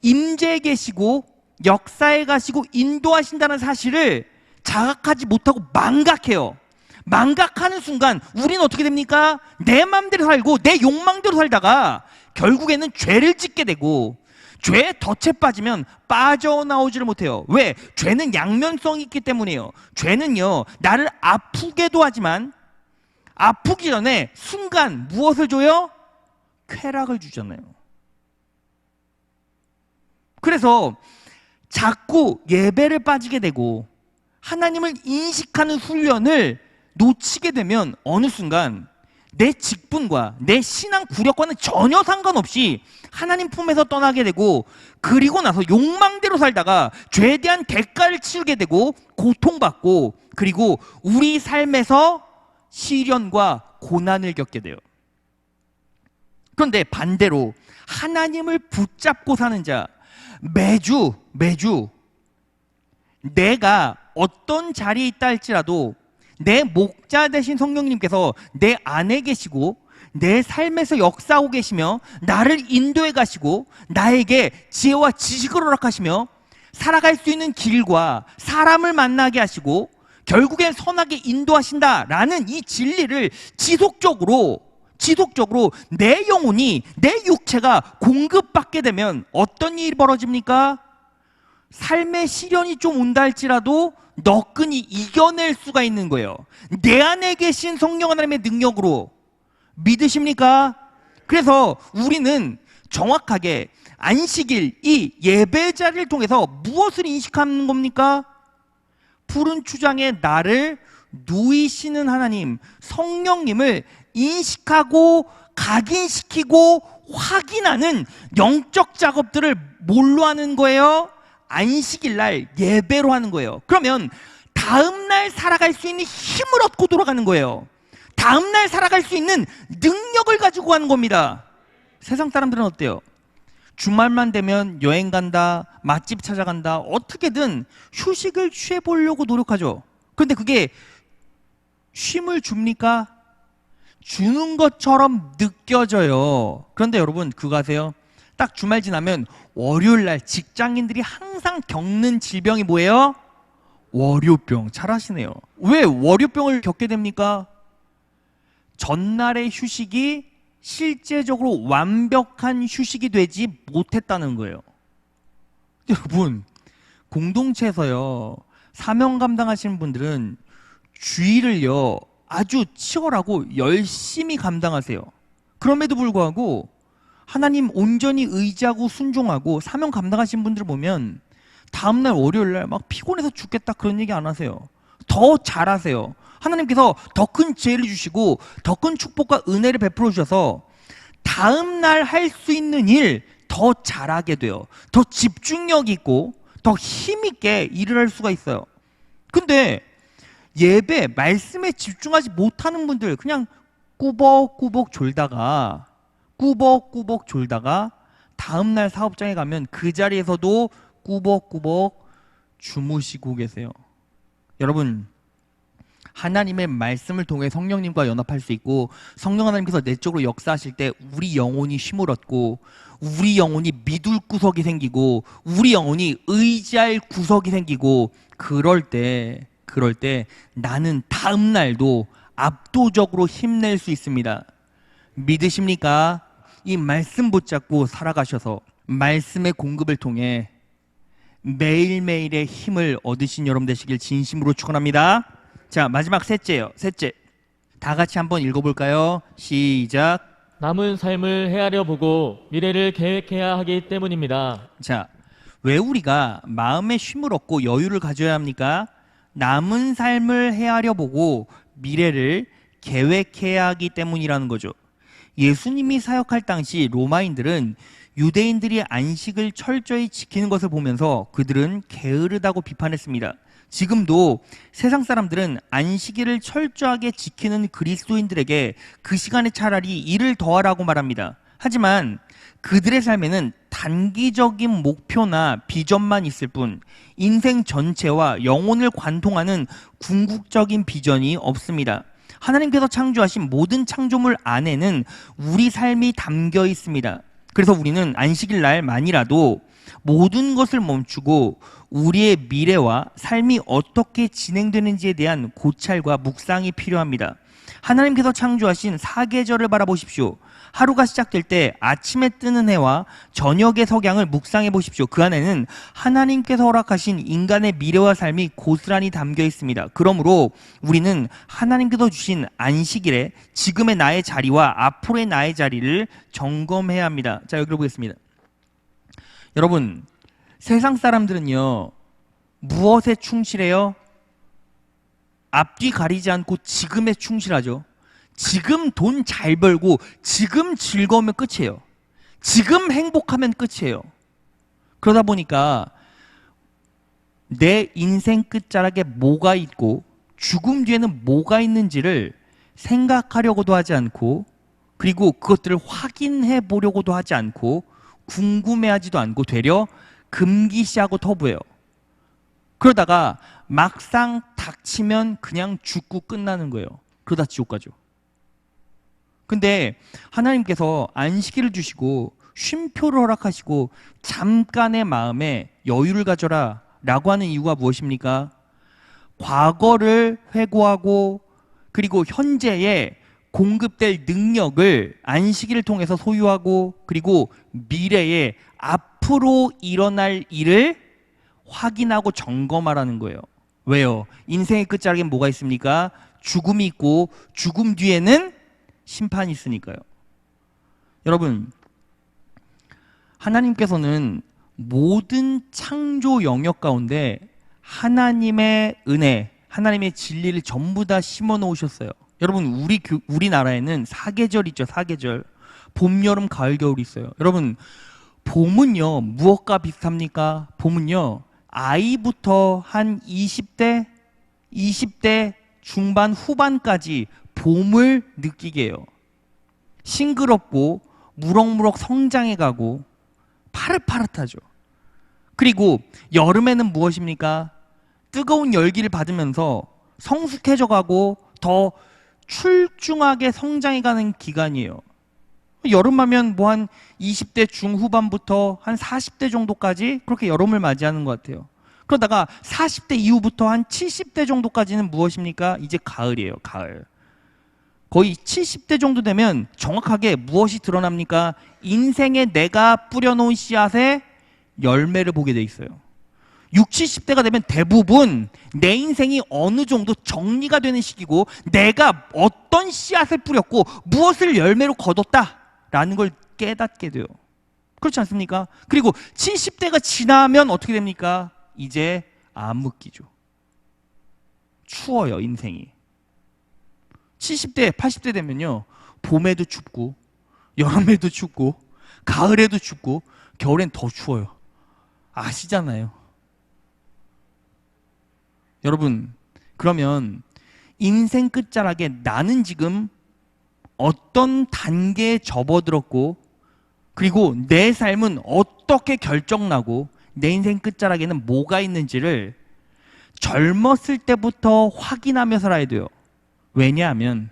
임재에 계시고 역사에 가시고 인도하신다는 사실을 자각하지 못하고 망각해요. 망각하는 순간 우리는 어떻게 됩니까? 내 맘대로 살고 내 욕망대로 살다가 결국에는 죄를 짓게 되고, 죄에 덫에 빠지면 빠져나오지를 못해요. 왜? 죄는 양면성이 있기 때문이에요. 죄는요, 나를 아프게도 하지만 아프기 전에 순간 무엇을 줘요? 쾌락을 주잖아요. 그래서 자꾸 예배를 빠지게 되고 하나님을 인식하는 훈련을 놓치게 되면 어느 순간 내 직분과 내 신앙 구력과는 전혀 상관없이 하나님 품에서 떠나게 되고, 그리고 나서 욕망대로 살다가 죄에 대한 대가를 치르게 되고 고통받고, 그리고 우리 삶에서 시련과 고난을 겪게 돼요. 그런데 반대로 하나님을 붙잡고 사는 자, 매주 내가 어떤 자리에 있다 할지라도 내 목자 되신 성령님께서 내 안에 계시고 내 삶에서 역사하고 계시며 나를 인도해 가시고 나에게 지혜와 지식을 허락하시며 살아갈 수 있는 길과 사람을 만나게 하시고 결국엔 선하게 인도하신다라는 이 진리를 지속적으로 내 영혼이, 내 육체가 공급받게 되면 어떤 일이 벌어집니까? 삶의 시련이 좀 온다 할지라도 너끈히 이겨낼 수가 있는 거예요. 내 안에 계신 성령 하나님의 능력으로. 믿으십니까? 그래서 우리는 정확하게 안식일, 이 예배 자리를 통해서 무엇을 인식하는 겁니까? 푸른 추장에 나를 누이시는 하나님, 성령님을 인식하고 각인시키고 확인하는 영적 작업들을 뭘로 하는 거예요? 안식일 날 예배로 하는 거예요. 그러면 다음날 살아갈 수 있는 힘을 얻고 돌아가는 거예요. 다음날 살아갈 수 있는 능력을 가지고 가는 겁니다. 세상 사람들은 어때요? 주말만 되면 여행 간다, 맛집 찾아간다, 어떻게든 휴식을 취해보려고 노력하죠. 그런데 그게 쉼을 줍니까? 주는 것처럼 느껴져요. 그런데 여러분 그거 아세요? 딱 주말 지나면 월요일날 직장인들이 항상 겪는 질병이 뭐예요? 월요병. 잘하시네요. 왜 월요병을 겪게 됩니까? 전날의 휴식이 실제적으로 완벽한 휴식이 되지 못했다는 거예요. 여러분, 공동체에서요, 사명 감당하시는 분들은 주일을요 아주 치열하고 열심히 감당하세요. 그럼에도 불구하고 하나님 온전히 의지하고 순종하고 사명 감당하신 분들을 보면 다음날 월요일날 막 피곤해서 죽겠다 그런 얘기 안 하세요. 더 잘하세요. 하나님께서 더 큰 지혜를 주시고 더 큰 축복과 은혜를 베풀어 주셔서 다음날 할 수 있는 일 더 잘하게 돼요. 더 집중력 있고 더 힘있게 일을 할 수가 있어요. 근데 예배, 말씀에 집중하지 못하는 분들, 그냥 꾸벅꾸벅 졸다가 다음날 사업장에 가면 그 자리에서도 꾸벅꾸벅 주무시고 계세요. 여러분, 하나님의 말씀을 통해 성령님과 연합할 수 있고 성령 하나님께서 내적으로 역사하실 때 우리 영혼이 힘을 얻고 우리 영혼이 믿을 구석이 생기고 우리 영혼이 의지할 구석이 생기고 그럴 때 나는 다음 날도 압도적으로 힘낼 수 있습니다. 믿으십니까? 이 말씀 붙잡고 살아가셔서 말씀의 공급을 통해 매일매일의 힘을 얻으신 여러분 되시길 진심으로 축원합니다. 자, 마지막 셋째요. 셋째. 다 같이 한번 읽어볼까요? 시작. 남은 삶을 헤아려 보고 미래를 계획해야 하기 때문입니다. 자, 왜 우리가 마음의 쉼을 얻고 여유를 가져야 합니까? 남은 삶을 헤아려 보고 미래를 계획해야 하기 때문이라는 거죠. 예수님이 사역할 당시 로마인들은 유대인들이 안식을 철저히 지키는 것을 보면서 그들은 게으르다고 비판했습니다. 지금도 세상 사람들은 안식일을 철저하게 지키는 그리스도인들에게 그 시간에 차라리 일을 더하라고 말합니다. 하지만 그들의 삶에는 단기적인 목표나 비전만 있을 뿐 인생 전체와 영혼을 관통하는 궁극적인 비전이 없습니다. 하나님께서 창조하신 모든 창조물 안에는 우리 삶이 담겨 있습니다. 그래서 우리는 안식일 날만이라도 모든 것을 멈추고 우리의 미래와 삶이 어떻게 진행되는지에 대한 고찰과 묵상이 필요합니다. 하나님께서 창조하신 사계절을 바라보십시오. 하루가 시작될 때 아침에 뜨는 해와 저녁의 석양을 묵상해 보십시오. 그 안에는 하나님께서 허락하신 인간의 미래와 삶이 고스란히 담겨 있습니다. 그러므로 우리는 하나님께서 주신 안식일에 지금의 나의 자리와 앞으로의 나의 자리를 점검해야 합니다. 자, 여기로 보겠습니다. 여러분, 세상 사람들은요, 무엇에 충실해요? 앞뒤 가리지 않고 지금에 충실하죠. 지금 돈 잘 벌고 지금 즐거우면 끝이에요. 지금 행복하면 끝이에요. 그러다 보니까 내 인생 끝자락에 뭐가 있고 죽음 뒤에는 뭐가 있는지를 생각하려고도 하지 않고, 그리고 그것들을 확인해 보려고도 하지 않고, 궁금해하지도 않고 되려 금기시하고 터부해요. 그러다가 막상 닥치면 그냥 죽고 끝나는 거예요. 그러다 지옥 가죠. 근데 하나님께서 안식일을 주시고 쉼표를 허락하시고 잠깐의 마음에 여유를 가져라 라고 하는 이유가 무엇입니까? 과거를 회고하고 그리고 현재에 공급될 능력을 안식일을 통해서 소유하고, 그리고 미래에 앞으로 일어날 일을 확인하고 점검하라는 거예요. 왜요? 인생의 끝자락엔 뭐가 있습니까? 죽음이 있고 죽음 뒤에는 심판이 있으니까요. 여러분, 하나님께서는 모든 창조 영역 가운데 하나님의 은혜, 하나님의 진리를 전부 다 심어 놓으셨어요. 여러분, 우리나라에는 사계절 있죠. 사계절. 봄, 여름, 가을, 겨울이 있어요. 여러분, 봄은요 무엇과 비슷합니까? 봄은요 아이부터 한 20대 중반 후반까지 봄을 느끼게 해요. 싱그럽고 무럭무럭 성장해가고 파릇파릇하죠. 그리고 여름에는 무엇입니까? 뜨거운 열기를 받으면서 성숙해져가고 더 출중하게 성장해가는 기간이에요. 여름하면 뭐 한 20대 중후반부터 한 40대 정도까지 그렇게 여름을 맞이하는 것 같아요. 그러다가 40대 이후부터 한 70대 정도까지는 무엇입니까? 이제 가을이에요. 가을. 거의 70대 정도 되면 정확하게 무엇이 드러납니까? 인생에 내가 뿌려놓은 씨앗의 열매를 보게 돼 있어요. 60, 70대가 되면 대부분 내 인생이 어느 정도 정리가 되는 시기고, 내가 어떤 씨앗을 뿌렸고 무엇을 열매로 거뒀다라는 걸 깨닫게 돼요. 그렇지 않습니까? 그리고 70대가 지나면 어떻게 됩니까? 이제 암흑기죠. 추워요, 인생이. 70대, 80대 되면요, 봄에도 춥고 여름에도 춥고 가을에도 춥고 겨울엔 더 추워요. 아시잖아요. 여러분, 그러면 인생 끝자락에 나는 지금 어떤 단계에 접어들었고, 그리고 내 삶은 어떻게 결정나고 내 인생 끝자락에는 뭐가 있는지를 젊었을 때부터 확인하며 살아야 돼요. 왜냐하면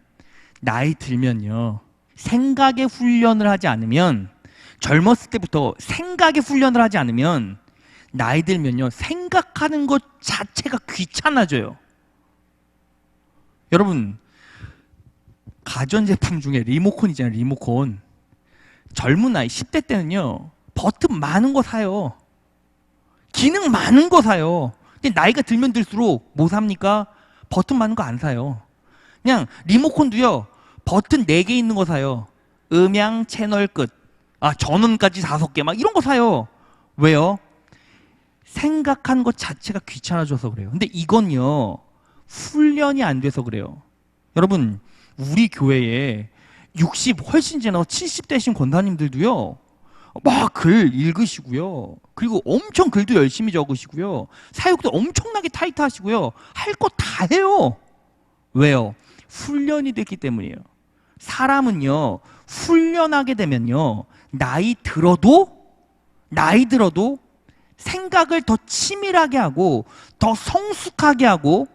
나이 들면요, 생각의 훈련을 하지 않으면, 젊었을 때부터 생각의 훈련을 하지 않으면 나이 들면요 생각하는 것 자체가 귀찮아져요. 여러분, 가전제품 중에 리모컨 있잖아요. 리모컨. 젊은 나이 10대 때는요 버튼 많은 거 사요. 기능 많은 거 사요. 근데 나이가 들면 들수록 뭐 삽니까? 버튼 많은 거 안 사요. 그냥 리모컨도요 버튼 4개 있는 거 사요. 음향 채널 끝, 전원까지 5개 막 이런 거 사요. 왜요? 생각한 것 자체가 귀찮아져서 그래요. 근데 이건요 훈련이 안 돼서 그래요. 여러분, 우리 교회에 60 훨씬 지나고 70대신 권사님들도요 막 글 읽으시고요, 그리고 엄청 글도 열심히 적으시고요, 사역도 엄청나게 타이트하시고요, 할 거 다 해요. 왜요? 훈련이 됐기 때문이에요. 사람은요 훈련하게 되면요 나이 들어도 생각을 더 치밀하게 하고 더 성숙하게 하고,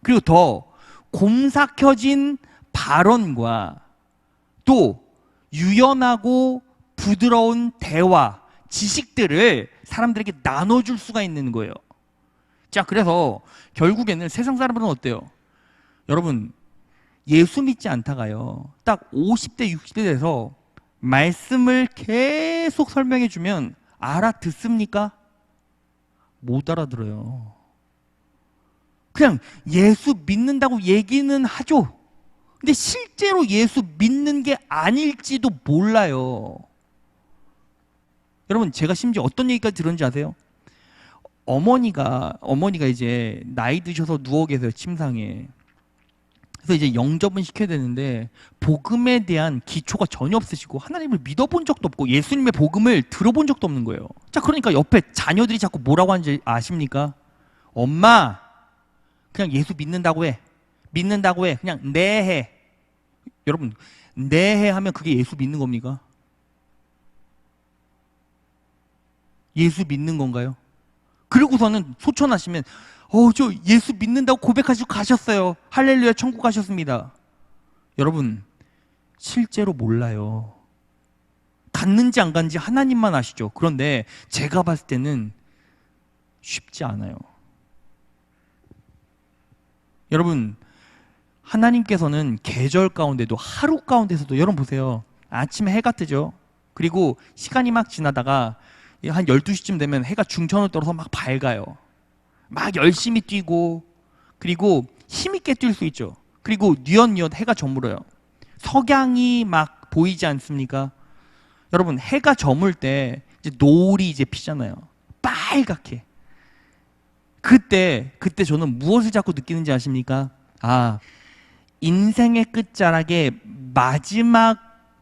그리고 더 곰삭혀진 발언과 또 유연하고 부드러운 대화, 지식들을 사람들에게 나눠줄 수가 있는 거예요. 자, 그래서 결국에는 세상 사람들은 어때요? 여러분, 예수 믿지 않다가요, 딱 50대, 60대 돼서 말씀을 계속 설명해 주면 알아듣습니까? 못 알아들어요. 그냥 예수 믿는다고 얘기는 하죠. 근데 실제로 예수 믿는 게 아닐지도 몰라요. 여러분, 제가 심지어 어떤 얘기까지 들었는지 아세요? 어머니가 이제 나이 드셔서 누워 계세요, 침상에. 그래서 이제 영접은 시켜야 되는데 복음에 대한 기초가 전혀 없으시고 하나님을 믿어본 적도 없고 예수님의 복음을 들어본 적도 없는 거예요. 자, 그러니까 옆에 자녀들이 자꾸 뭐라고 하는지 아십니까? 엄마, 그냥 예수 믿는다고 해. 믿는다고 해. 그냥 네 해. 여러분, 네 해 하면 그게 예수 믿는 겁니까? 예수 믿는 건가요? 그러고서는 소천하시면 저 예수 믿는다고 고백하시고 가셨어요. 할렐루야, 천국 가셨습니다. 여러분, 실제로 몰라요. 갔는지 안 갔는지 하나님만 아시죠. 그런데 제가 봤을 때는 쉽지 않아요. 여러분, 하나님께서는 계절 가운데도, 하루 가운데서도, 여러분 보세요. 아침에 해가 뜨죠. 그리고 시간이 막 지나다가 한 12시쯤 되면 해가 중천으로 떨어서 막 밝아요. 막 열심히 뛰고, 그리고 힘있게 뛸 수 있죠. 그리고 뉘엿뉘엿 해가 저물어요. 석양이 막 보이지 않습니까? 여러분, 해가 저물 때 이제 노을이 이제 피잖아요. 빨갛게. 그때 저는 무엇을 자꾸 느끼는지 아십니까? 인생의 끝자락에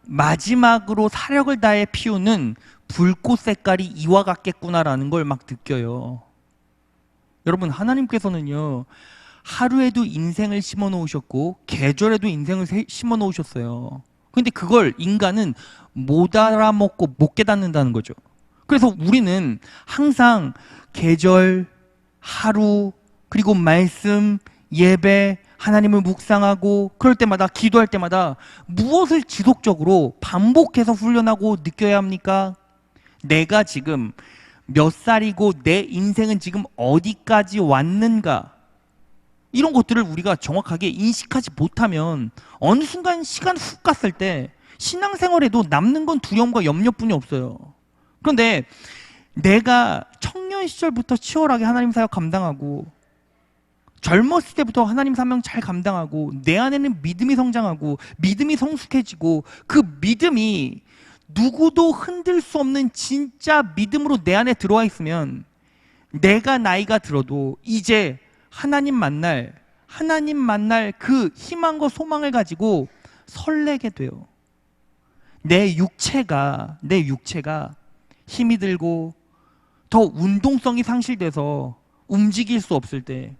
마지막으로 사력을 다해 피우는 불꽃 색깔이 이와 같겠구나라는 걸 막 느껴요. 여러분, 하나님께서는요, 하루에도 인생을 심어 놓으셨고 계절에도 인생을 심어 놓으셨어요. 근데 그걸 인간은 못 알아먹고 못 깨닫는다는 거죠. 그래서 우리는 항상 계절, 하루, 그리고 말씀, 예배, 하나님을 묵상하고 그럴 때마다, 기도할 때마다 무엇을 지속적으로 반복해서 훈련하고 느껴야 합니까? 내가 지금 몇 살이고 내 인생은 지금 어디까지 왔는가, 이런 것들을 우리가 정확하게 인식하지 못하면 어느 순간 시간 훅 갔을 때 신앙생활에도 남는 건 두려움과 염려뿐이 없어요. 그런데 내가 청년 시절부터 치열하게 하나님 사역 감당하고 젊었을 때부터 하나님 사명 잘 감당하고 내 안에는 믿음이 성장하고 믿음이 성숙해지고 그 믿음이 누구도 흔들 수 없는 진짜 믿음으로 내 안에 들어와 있으면 내가 나이가 들어도 이제 하나님 만날 그 희망과 소망을 가지고 설레게 돼요. 내 육체가 힘이 들고 더 운동성이 상실돼서 움직일 수 없을 때,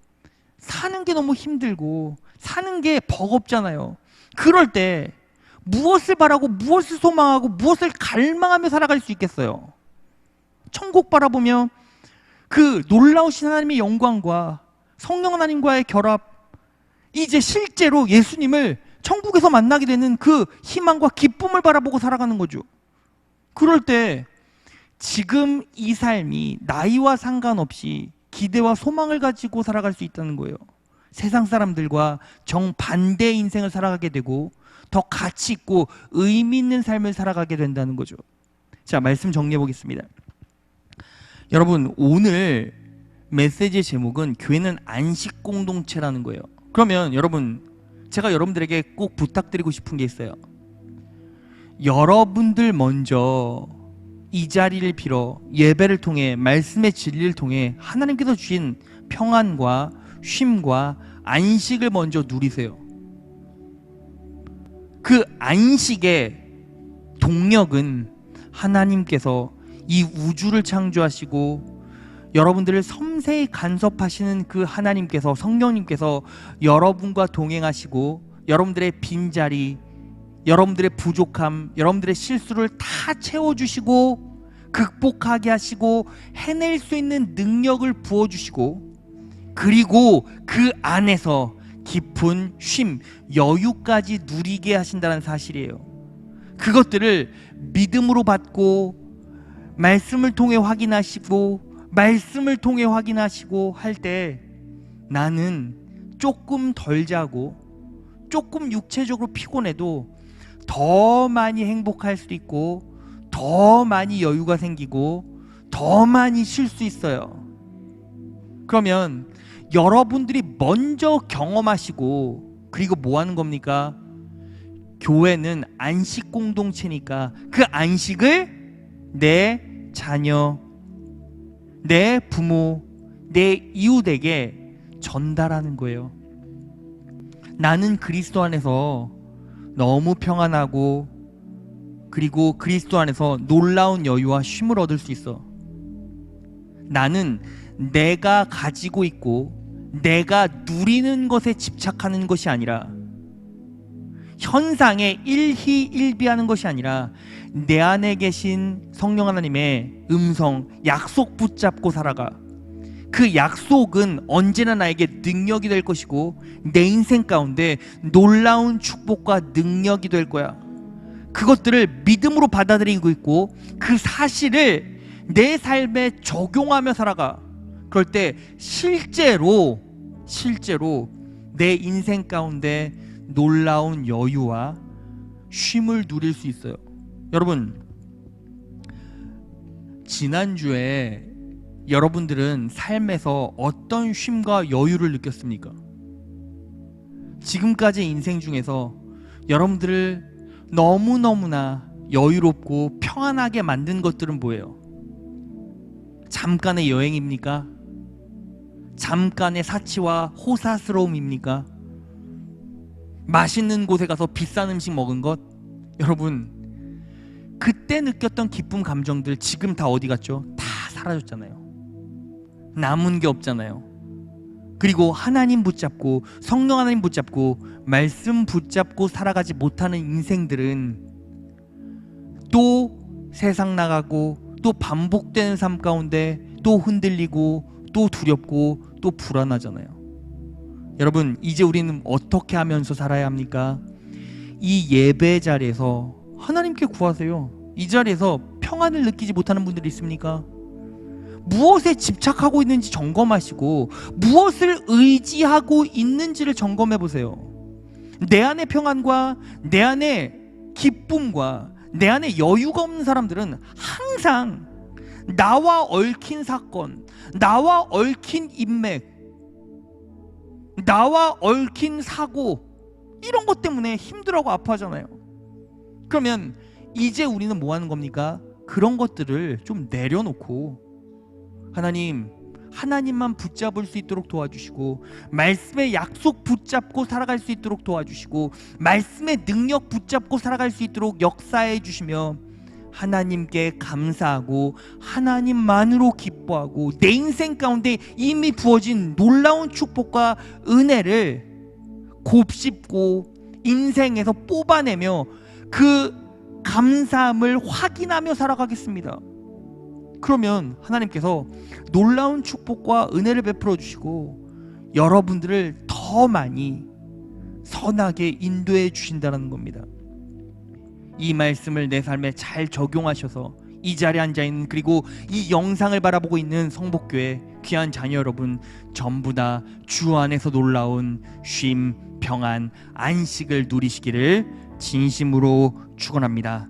사는 게 너무 힘들고 사는 게 버겁잖아요. 그럴 때 무엇을 바라고 무엇을 소망하고 무엇을 갈망하며 살아갈 수 있겠어요? 천국 바라보며 그 놀라우신 하나님의 영광과 성령 하나님과의 결합, 이제 실제로 예수님을 천국에서 만나게 되는 그 희망과 기쁨을 바라보고 살아가는 거죠. 그럴 때 지금 이 삶이 나이와 상관없이 기대와 소망을 가지고 살아갈 수 있다는 거예요. 세상 사람들과 정반대의 인생을 살아가게 되고 더 가치 있고 의미 있는 삶을 살아가게 된다는 거죠. 자, 말씀 정리해 보겠습니다. 여러분, 오늘 메시지의 제목은 교회는 안식 공동체라는 거예요. 그러면 여러분, 제가 여러분들에게 꼭 부탁드리고 싶은 게 있어요. 여러분들 먼저 이 자리를 빌어 예배를 통해, 말씀의 진리를 통해 하나님께서 주신 평안과 쉼과 안식을 먼저 누리세요. 그 안식의 동력은 하나님께서 이 우주를 창조하시고 여러분들을 섬세히 간섭하시는 그 하나님께서, 성령님께서 여러분과 동행하시고 여러분들의 빈자리, 여러분들의 부족함, 여러분들의 실수를 다 채워주시고 극복하게 하시고 해낼 수 있는 능력을 부어주시고, 그리고 그 안에서 깊은 쉼, 여유까지 누리게 하신다는 사실이에요. 그것들을 믿음으로 받고 말씀을 통해 확인하시고 말씀을 통해 확인하시고 할 때 나는 조금 덜 자고 조금 육체적으로 피곤해도 더 많이 행복할 수도 있고 더 많이 여유가 생기고 더 많이 쉴 수 있어요. 그러면 여러분들이 먼저 경험하시고 그리고 뭐 하는 겁니까? 교회는 안식 공동체니까 그 안식을 내 자녀, 내 부모, 내 이웃에게 전달하는 거예요. 나는 그리스도 안에서 너무 평안하고 그리고 그리스도 안에서 놀라운 여유와 쉼을 얻을 수 있어. 나는 내가 가지고 있고 내가 누리는 것에 집착하는 것이 아니라 현상에 일희일비하는 것이 아니라 내 안에 계신 성령 하나님의 음성, 약속 붙잡고 살아가. 그 약속은 언제나 나에게 능력이 될 것이고 내 인생 가운데 놀라운 축복과 능력이 될 거야. 그것들을 믿음으로 받아들이고 있고 그 사실을 내 삶에 적용하며 살아가. 그럴 때 실제로 내 인생 가운데 놀라운 여유와 쉼을 누릴 수 있어요. 여러분, 지난주에 여러분들은 삶에서 어떤 쉼과 여유를 느꼈습니까? 지금까지 인생 중에서 여러분들을 너무너무나 여유롭고 평안하게 만든 것들은 뭐예요? 잠깐의 여행입니까? 잠깐의 사치와 호사스러움입니까? 맛있는 곳에 가서 비싼 음식 먹은 것? 여러분, 그때 느꼈던 기쁨 감정들 지금 다 어디 갔죠? 다 사라졌잖아요. 남은 게 없잖아요. 그리고 하나님 붙잡고 성령 하나님 붙잡고 말씀 붙잡고 살아가지 못하는 인생들은 또 세상 나가고 또 반복되는 삶 가운데 또 흔들리고 또 두렵고 또 불안하잖아요. 여러분, 이제 우리는 어떻게 하면서 살아야 합니까? 이 예배 자리에서 하나님께 구하세요. 이 자리에서 평안을 느끼지 못하는 분들이 있습니까? 무엇에 집착하고 있는지 점검하시고 무엇을 의지하고 있는지를 점검해 보세요. 내 안의 평안과 내 안의 기쁨과 내 안에 여유가 없는 사람들은 항상 나와 얽힌 사건, 나와 얽힌 인맥, 나와 얽힌 사고, 이런 것 때문에 힘들어하고 아파하잖아요. 그러면 이제 우리는 뭐 하는 겁니까? 그런 것들을 좀 내려놓고 하나님만 붙잡을 수 있도록 도와주시고 말씀의 약속 붙잡고 살아갈 수 있도록 도와주시고 말씀의 능력 붙잡고 살아갈 수 있도록 역사해 주시며 하나님께 감사하고 하나님만으로 기뻐하고 내 인생 가운데 이미 부어진 놀라운 축복과 은혜를 곱씹고 인생에서 뽑아내며 그 감사함을 확인하며 살아가겠습니다. 그러면 하나님께서 놀라운 축복과 은혜를 베풀어 주시고 여러분들을 더 많이 선하게 인도해 주신다는 겁니다. 이 말씀을 내 삶에 잘 적용하셔서 이 자리에 앉아있는 그리고 이 영상을 바라보고 있는 성복교회 귀한 자녀 여러분 전부 다 주 안에서 놀라운 쉼, 평안, 안식을 누리시기를 진심으로 축원합니다.